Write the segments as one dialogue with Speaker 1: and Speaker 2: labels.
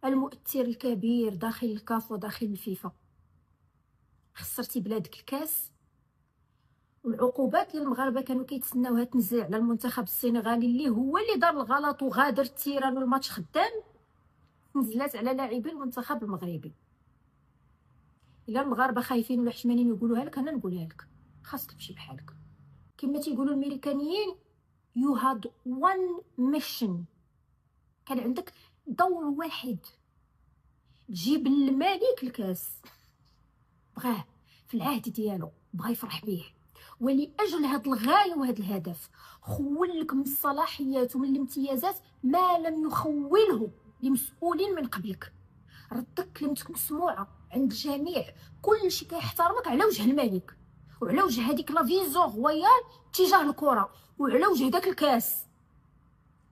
Speaker 1: المؤثر الكبير داخل الكاف وداخل الفيفا، خسرتي بلادك الكاس. والعقوبات اللي المغاربه كانوا كيتسناوها تنزل على المنتخب السنغالي اللي هو اللي دار الغلط وغادر التيران والماتش خدام، نزلات على لاعبي المنتخب المغربي. الا المغاربه خايفين ولا حشمانين يقولوها لك، انا نقولها لك، خاصك تمشي بحالك. كما تيقولوا الامريكانيين you had one mission، كان عندك دور واحد، تجيب للملك الكاس. بغاه في العهد ديالو، بغا يفرح به، ولاجل هاد الغايه وهاد الهدف خول لك من الصلاحيات ومن الامتيازات ما لم يخوله لمسؤولين من قبلك. ردك كلمتك مسموعه عند الجميع، كلشي كيحترمك على وجه الملك وعلى وجه هذيك لا فيزون رويال تجاه الكره وعلى وجه داك الكاس.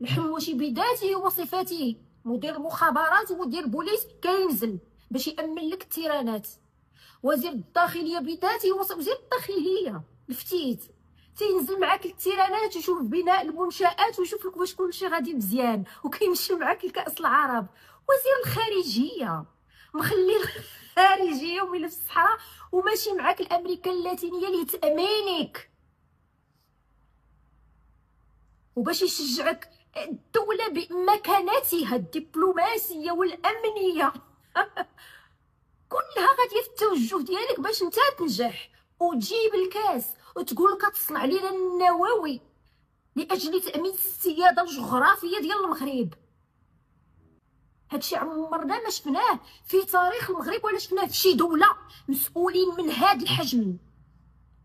Speaker 1: الحموشي بذاته وصفاته مدير المخابرات ومدير البوليس كينزل باش يامن لك التيرانات. وزير الداخليه بذاته وزير الداخليه الفتيت تينزل معاك التيرانات ويشوف بناء المنشآت ويشوف لك واش كلشي غادي مزيان وكيمشي معاك لكأس العرب. وزير الخارجيه مخلي الخارجيه وملف الصحراء وماشي معاك الامريكا اللاتينيه اللي تامينك وباش يشجعك الدوله بمكانتها الدبلوماسيه والامنيه كلها غاديه في التوجه ديالك باش انت تنجح وتجيب الكاس وتقول كتصنع لينا النووي لاجل تامين السياده الجغرافيه ديال المغرب. هادشي عمرنا ما شفناه في تاريخ المغرب ولا شفناه في شي دوله مسؤولين من هاد الحجم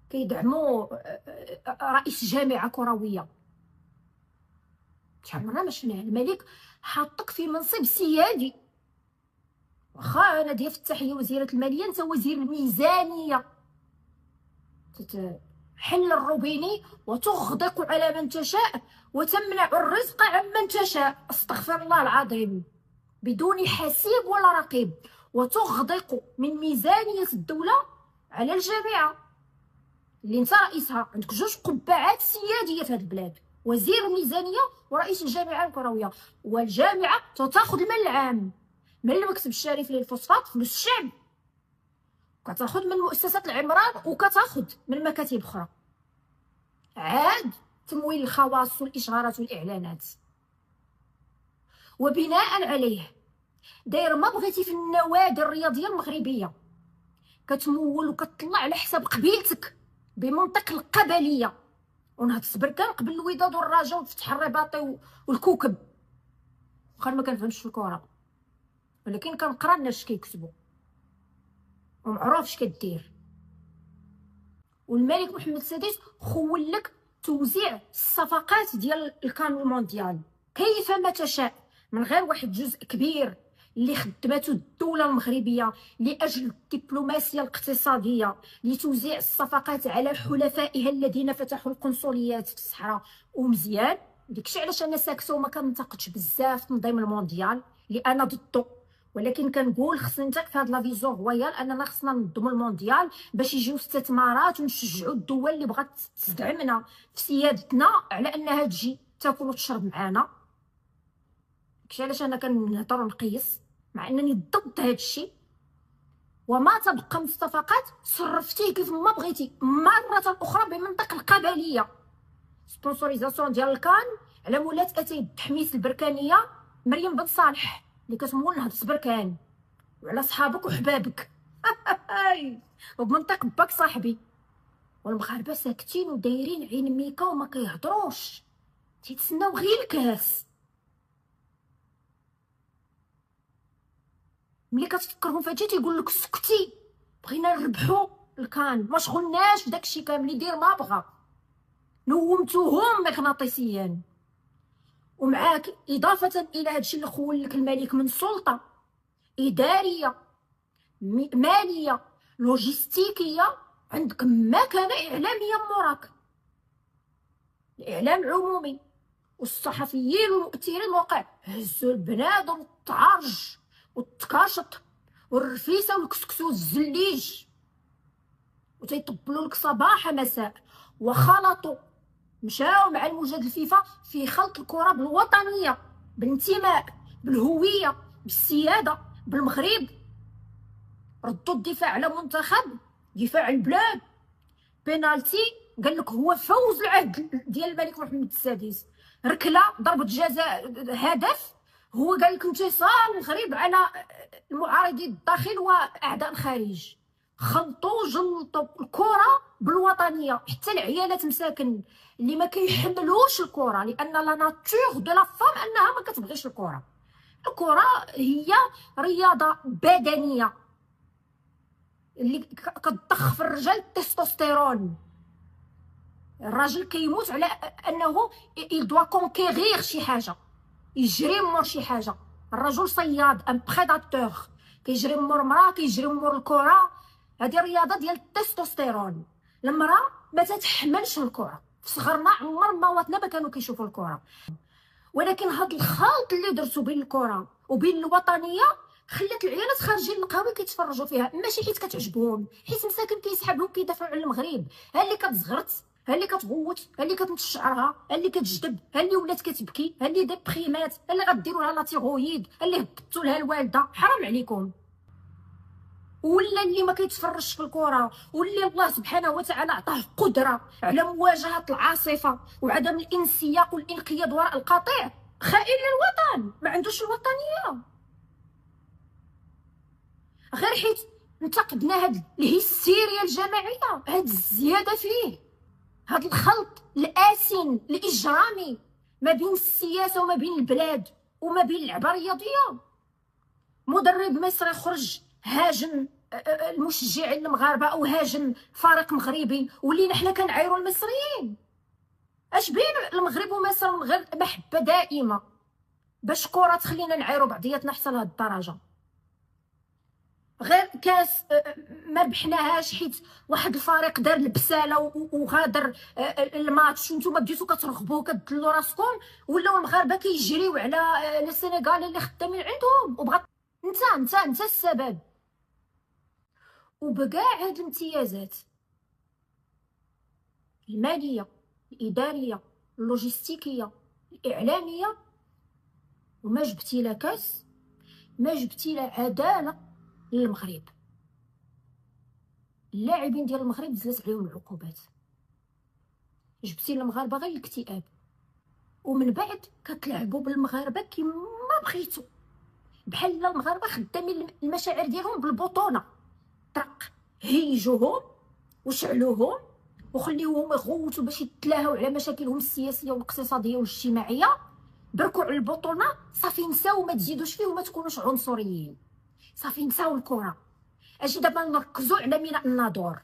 Speaker 1: كيدعموا رئيس جامعه كرويه. عمرنا ما شفناه. الملك حاطك في منصب سيادي، واخا ناديه في التحيه وزيره الماليه، انت وزير الميزانيه، تحل الروبيني وتغدق على من تشاء وتمنع الرزق عمن تشاء، استغفر الله العظيم، بدون حسيب ولا رقيب، وتغدق من ميزانيه الدوله على الجامعه اللي انت رئيسها. عندك جوج قبعات سياديه في هذه البلاد، وزير الميزانيه ورئيس الجامعه الكرويه. والجامعه تاخذ المال العام من المكتب الشريف للفوسفات فلوس الشعب، كتاخذ من مؤسسات العمران وكتاخذ من مكاتب اخرى، عاد تمويل الخواص والاشهارات والاعلانات. وبناء عليه داير ما بغيتي في النوادي الرياضيه المغربيه كتمول وكتطلع على حساب قبيلتك بمنطق القبليه. ونهض السبركان قبل الوداد والرجاء وفتح الرباطي والكوكب، واخا ما كنفهمش في الكره ولكن كنقرا الناس كيكتبوا ومعروف اش كدير. والملك محمد السادس خول لك توزيع الصفقات ديال الكان المونديال كيفما تشاء من غير واحد جزء كبير اللي خدمته الدوله المغربيه لاجل الدبلوماسيه الاقتصاديه لتوزيع الصفقات على حلفائها الذين فتحوا القنصليات في الصحراء. ومزيان داكشي علاش انا ساكته وما كنتقدش بزاف تنظيم المونديال اللي انا ضده، ولكن كنقول خصنا ننتق في هاد لا فيزون رويال اننا خصنا ننظموا المونديال باش يجيو استثمارات ونشجعوا الدول اللي بغات تدعمنا في سيادتنا على انها تجي تاكل وتشرب معانا. داكشي علاش انا كنهضر ونقيس مع انني ضد هاد الشيء. وما تبقى من الصفقات صرفتيه كيف ما بغيتي مره اخرى بمنطق القبليه. سبونسوريزاسيون ديال الكان على مولات اتاي تحميس البركانيه مريم بن صالح اللي كتمول نهض السبركان، وعلى صحابك وحبابك وبمنطق باك صاحبي. والمغاربه ساكتين ودايرين عين ميكا وما كيهضروش، تيتسناو غير الكاس. ملي كتفكرهم فهادشي تيقول لك سكتي، بغينا نربحوا الكان، ما شغلناش في داكشي كامل، يدير ما بغا، نومتوهم مغناطيسيا. ومعاك اضافه الى هادشي اللي خول لك الملك من سلطه اداريه ماليه لوجستيكيه، عندك مكانه اعلاميه موراك، الاعلام العمومي والصحفيين والمؤثرين الواقع هزوا البنادم والطعرج والتكاشط والرفيسه والكسكس والزليج وتيطبلوا لك صباح مساء. وخلطوا مشاو مع الموجد الفيفا في خلط الكره بالوطنيه، بالانتماء، بالهويه، بالسياده بالمغرب، ردوا الدفاع على منتخب دفاع البلاد، بينالتي قال لك هو فوز العهد ديال الملك محمد السادس، ركله ضربه جزاء هدف، هو قال لك انتصار المغرب على المعارضين الداخل واعداء الخارج. خلطوا جلطوا الكره بالوطنيه، حتى العيالات مساكن اللي ما كيحملوش الكره، لان لا ناتور دو لا فام انها ما كتبغيش الكره. الكره هي رياضه بدنيه اللي كتضخ في الرجال التستوستيرون. الراجل كيموت على انه يدوا كونكيغير شي حاجه، يجري مور شي حاجه. الرجل صياد ان بريداتور، كيجري مور مرا، كيجري مور الكره. هذه رياضه ديال التستوستيرون. المراه ما تتحملش الكره، في صغرنا عمر مواتنا ما كانوا كيشوفوا الكره، ولكن هذا الخلط اللي درتو بين الكره وبين الوطنيه خلات العيالات خارجين القهوه كيتفرجوا فيها، ماشي حيت كتعجبهم، حيت مساكن كيسحبهم كيدافعوا على المغرب. ها اللي كتزغرت، ها اللي كتغوت، ها اللي كتمش شعرها، ها اللي كتجدب، ها اللي ولات كتبكي، ها اللي ديبريمات، ها اللي غديروا لها لا تيغويد، ها اللي هبطوا لها الوالده. حرام عليكم. ولا اللي ما كيتفرجش في الكره، واللي الله سبحانه وتعالى عطاه قدره على مواجهه العاصفه وعدم الانسياق والانقياد وراء القطيع، خائن للوطن، ما عندوش الوطنيه. غير حيت انتقدنا هاد الهستيريا الجماعيه، هاد الزياده فيه، هاد الخلط الآسن الإجرامي ما بين السياسه وما بين البلاد وما بين اللعبه الرياضيه. مدرب مصري خرج هاجم المشجعين المغاربه او هاجم فريق مغربي، ولينا حنا كنعايروا المصريين. اش بين المغرب ومصر غير محبه دائمه باش كره تخلينا نعايروا بعضياتنا حتى لهاد الدرجه؟ غير كاس ما ربحناهاش حيت واحد الفريق دار البساله وغادر الماتش، وانتم بديتوا كترغبوا كدلوا راسكم، ولاو المغاربه كيجريو على السنغال اللي خدامين عندهم، وبغات انت السبب. وبكاع هاد الامتيازات الماليه الاداريه اللوجستيكيه الاعلاميه، وما جبتي لا كاس، ما جبتي لا عداله للمغرب. اللاعبين ديال المغرب نزلت عليهم العقوبات، جبتي للمغاربه غير الاكتئاب، ومن بعد كتلعبوا بالمغاربه كيما بغيتو، بحال المغاربه خدامين المشاعر ديالهم بالبطونه. طرق هيجوهم وشعلوهم وخليوهم يغوتوا باش يتلاهوا على مشاكلهم السياسيه والاقتصاديه والاجتماعيه، بركوا على البطونه صافي نساو، ما تزيدوش فيه وما تكونوش عنصريين، صافي نساو الكره. اجي دابا نركزوا على ميناء الناظور.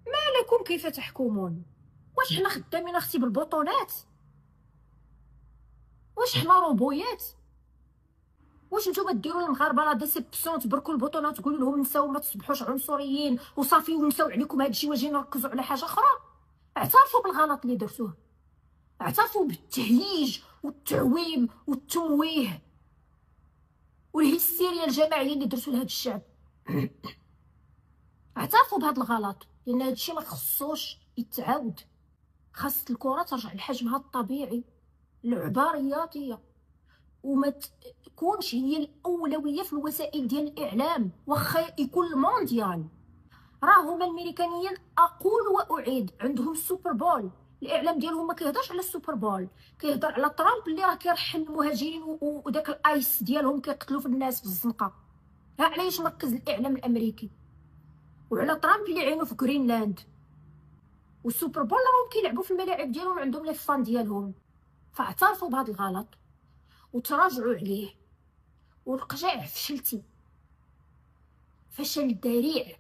Speaker 1: ما لكم كيف تحكمون؟ واش حنا خدامين اختي بالبطونات؟ واش حنا روبويات؟ واش نتوما ديروا المغاربه لا ديسيبسيون، تبركوا البطونات تقولوا لهم نساو ما تصبحوش عنصريين وصافي ونساو عليكم هادشي واجي نركزوا على حاجه اخرى؟ اعترفوا بالغلط اللي درتوه، اعترفوا بالتهييج والتعويم والتمويه والهستيريا الجماعيه اللي درتو لهذا الشعب. اعترفوا بهذا الغلط، لان هذا الشيء ما خصوش يتعاود. خاص الكره ترجع لحجمها الطبيعي، لعبه رياضيه، وما تكونش هي الاولويه في الوسائل ديال الاعلام. واخا يكون المونديال، راه هما الامريكانيين اقول واعيد عندهم السوبر بول، الاعلام ديالهم ما كيهضرش على السوبر بول، كيهضر على ترامب اللي راه كيرحل المهاجرين وداك الايس ديالهم كيقتلوا في الناس في الزنقه. ها علاش مركز الاعلام الامريكي، وعلى ترامب اللي عينو في غرينلاند. والسوبر بول راهم كيلعبوا في الملاعب ديالهم، عندهم لي فان ديالهم. فاعترفوا بهذا الغلط وتراجعوا عليه. والقجاع فشلتي فشل ذريع،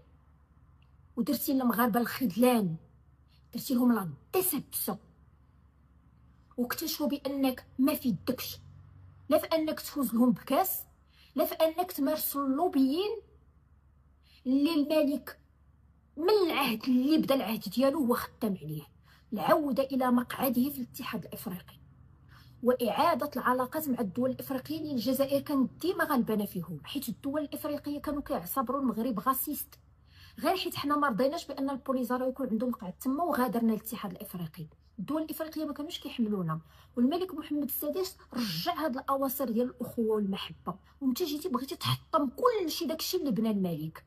Speaker 1: ودرتي للمغاربه الخذلان، درتي لهم لا ديسيبسيون، واكتشفوا بانك ما في يدكش لا في انك تفوز لهم بكاس، لا في انك تمارس اللوبيين اللي الملك من العهد اللي بدا العهد ديالو هو خدام عليه. العوده الى مقعده في الاتحاد الافريقي واعاده العلاقات مع الدول الافريقيه اللي الجزائر كانت ديما غلبانه فيهم، حيت الدول الافريقيه كانوا كيعتبروا المغرب غاسيست، غير حيت حنا ما رضيناش بان البوليزاريو يكون عندهم مقعد تما وغادرنا الاتحاد الافريقي. الدول الافريقيه ما كانوش كيحملونا، والملك محمد السادس رجع هاد الاواصر ديال الاخوه والمحبه، وانت جيتي بغيتي تحطم كلشي داكشي اللي بنى الملك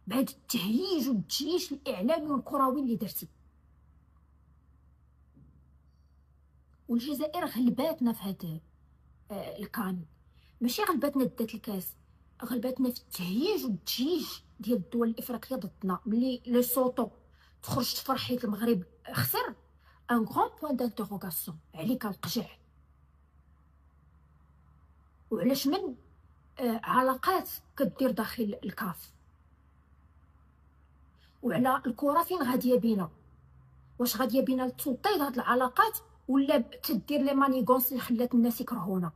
Speaker 1: بعد التهييج والتجيش الاعلامي والكروي اللي درتي. والجزائر غلباتنا في هذا الكان، ماشي غلباتنا دات الكاس، غلباتنا في التهييج والتجيج ديال الدول الافريقيه ضدنا. ملي لو سوتو تخرج تفرحي المغرب خسر، ان غران بوين دانتيغوغاسيون عليك القجع. وعلاش من علاقات كدير داخل الكاف، وعلى الكره فين غاديه بينا، واش غاديه بينا لتوطيد هاد العلاقات ولا تدير لي مانيغونس اللي خلات الناس يكرهونا.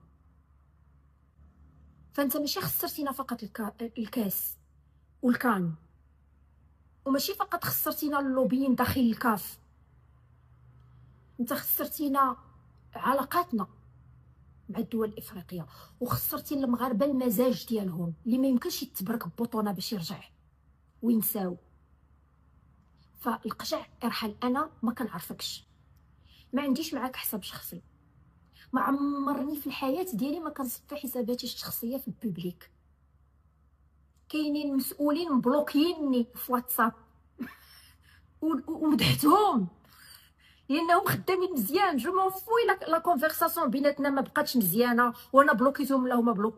Speaker 1: فانت ماشي خسرتينا فقط الكاس والكان، وماشي فقط خسرتينا اللوبيين داخل الكاف، انت خسرتينا علاقاتنا مع الدول الافريقيه، وخسرتي المغاربه المزاج ديالهم اللي ما يمكنش يتبرك ببطونه باش يرجع وينساو. فالقجع ارحل، انا ما كنعرفكش، ما عنديش معاك حساب شخصي، ما عمرني في الحياه ديالي ما كنصفي حساباتي الشخصيه في البوبليك. كاينين مسؤولين مبلوكيني في واتساب ومدحتهم لانهم خدامين مزيان. جو مون فوي لا كونفرساسيون بيناتنا ما بقاتش مزيانه وانا بلوكيتهم ولا هما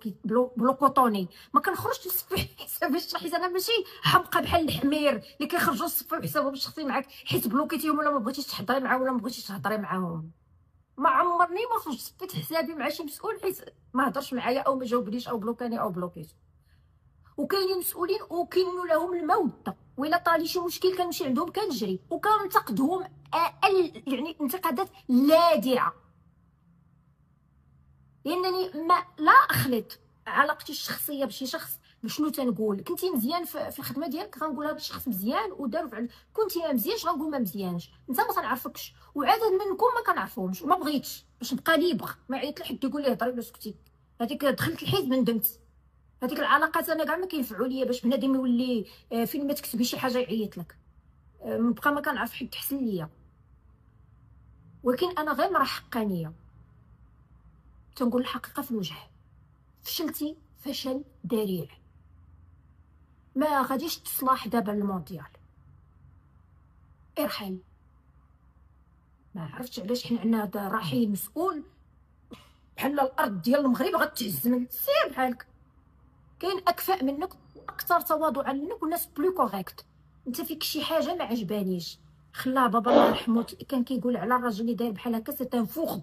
Speaker 1: بلوكوطوني. ما كنخرجش نصفي حسابي الشخصي، انا ماشي حمقى بحال الحمير اللي كيخرجوا يصفيو حسابهم الشخصي معاك حيت بلوكيتيهم ولا ما بغيتيش تهضري معاهم ولا ما بغيتيش تهضري معاهم. ما عمرني ما خرجت صفيت حسابي مع شي مسؤول حيت ما هضرش معايا او ما جاوبنيش او بلوكاني او بلوكيتو. وكاينين مسؤولين وكاين لهم الموده، وإلا طالي شي مشكل كنمشي عندهم كنجري وكنتقدهم يعني انتقادات لاذعه، لانني ما لا اخلط علاقتي الشخصيه بشي شخص. بشنو تنقول؟ كنتي مزيان في الخدمه ديالك غنقول هذا الشخص مزيان ودار فعل، كنتي ما مزيانش غنقول ما مزيانش. انت ما كنعرفكش وعدد منكم ما كنعرفهمش وما بغيتش باش نبقى ليبر، ما عيط لحد يقول لي هضري ولا سكتي. هذيك دخلت الحزب ندمت. هذيك العلاقات انا كاع ما كينفعوا ليا باش بنادم يولي فين ما تكتبي شي حاجه يعيط لك. نبقى ما كنعرف حد تحسن ليا، ولكن انا غير مرا حقانيه تنقول الحقيقه في الوجه. فشلتي فشل ذريع، ما غاديش تصلح دابا المونديال، ارحل. ما عرفتش علاش حنا عندنا هذا رحيل مسؤول بحال الارض ديال المغرب غتهز من سير بحالك. كاين اكفاء منك واكثر تواضعا منك والناس بلو كوريكت. انت فيك شي حاجه ما عجبانيش، خلاه بابا الله يرحمه كان كيقول على الراجل اللي داير بحال هكا سي ان فوخ.